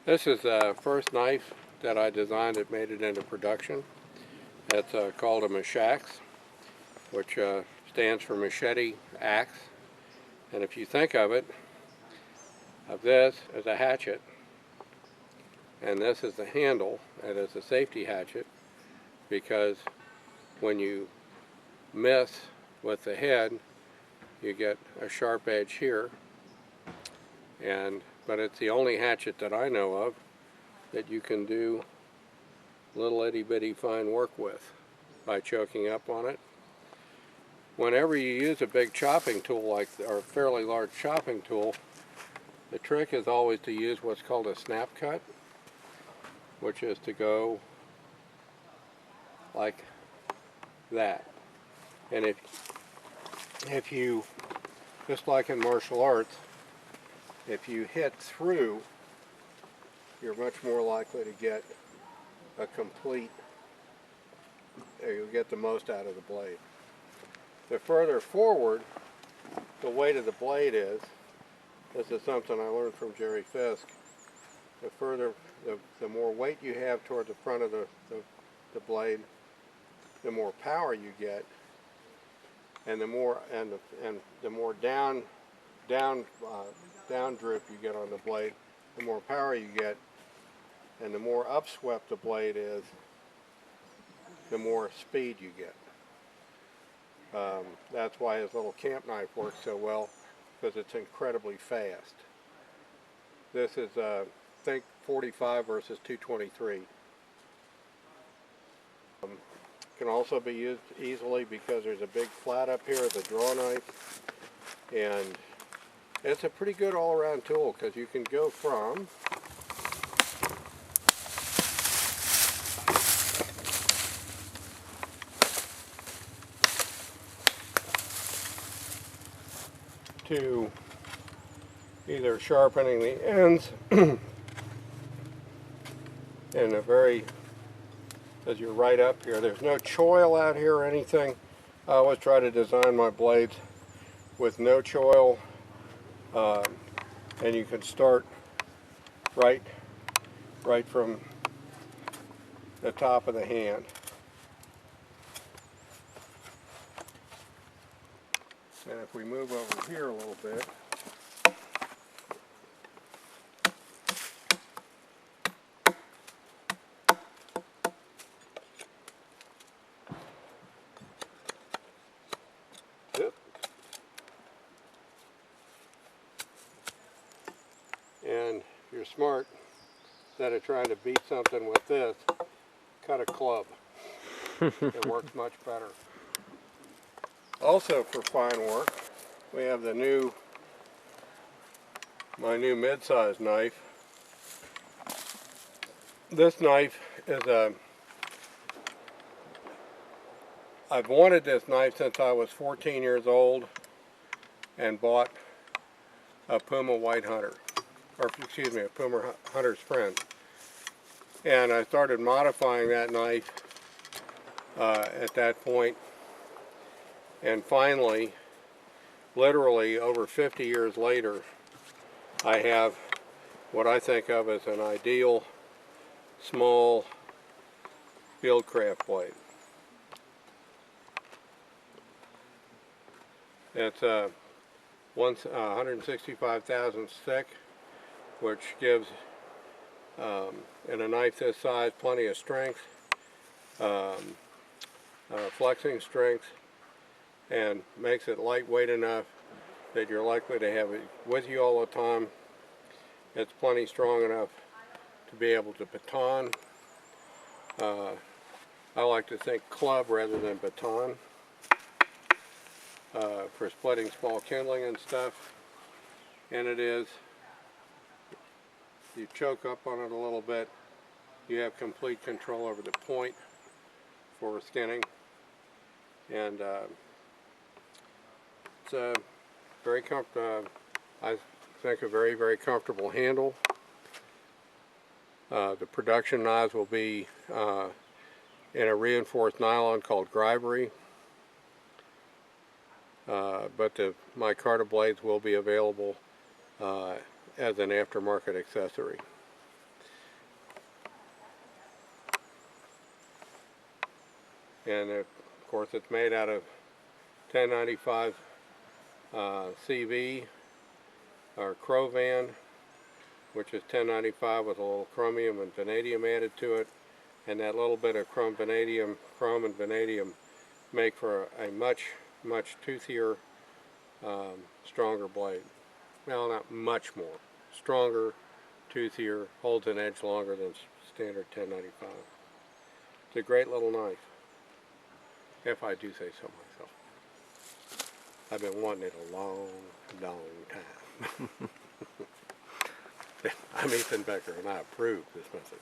This is the first knife that I designed that made it into production. It's called a machaxe, which stands for machete axe. And if you think of this as a hatchet, and this is the handle, and it's a safety hatchet, because when you miss with the head, you get a sharp edge here. But it's the only hatchet that I know of that you can do little itty bitty fine work with by choking up on it. Whenever you use a big chopping tool or a fairly large chopping tool, the trick is always to use what's called a snap cut, which is to go like that. And if you, just like in martial arts, if you hit through, you're much more likely to get a complete, you'll get the most out of the blade. The further forward the weight of the blade is, this is something I learned from Jerry Fisk, the more weight you have toward the front of the blade, the more power you get, and the more down droop you get on the blade, the more power you get, and the more upswept the blade is, the more speed you get. That's why his little camp knife works so well, because it's incredibly fast. This is, think 45 versus 223. Can also be used easily because there's a big flat up here as a draw knife, and it's a pretty good all-around tool because you can go from to either sharpening the ends in a very, as you're right up here, there's no choil out here or anything. I always try to design my blades with no choil, and you can start right from the top of the hand. And if we move over here a little bit, and if you're smart, instead of trying to beat something with this, cut a club. It works much better. Also for fine work, we have my new mid-size knife. This knife is I've wanted this knife since I was 14 years old and bought a Puma White Hunter, or excuse me, a Puma Hunter's Friend. And I started modifying that knife at that point. And finally, literally over 50 years later, I have what I think of as an ideal small fieldcraft blade. It's 165 thousandths thick, which gives, in a knife this size, plenty of strength, flexing strength, and makes it lightweight enough that you're likely to have it with you all the time. It's plenty strong enough to be able to baton. I like to think club rather than baton, for splitting small kindling and stuff. And it is, you choke up on it a little bit, you have complete control over the point for skinning. And it's a very comfortable, I think a very, very comfortable handle. The production knives will be in a reinforced nylon called Grivery, but the micarta blades will be available as an aftermarket accessory. And of course it's made out of 1095 CV or Crovan, which is 1095 with a little chromium and vanadium added to it, and that little bit of chrome and vanadium make for a much toothier, stronger blade. Well, not much more. Stronger, toothier, holds an edge longer than standard 1095. It's a great little knife, if I do say so myself. I've been wanting it a long time. I'm Ethan Becker, and I approve this message.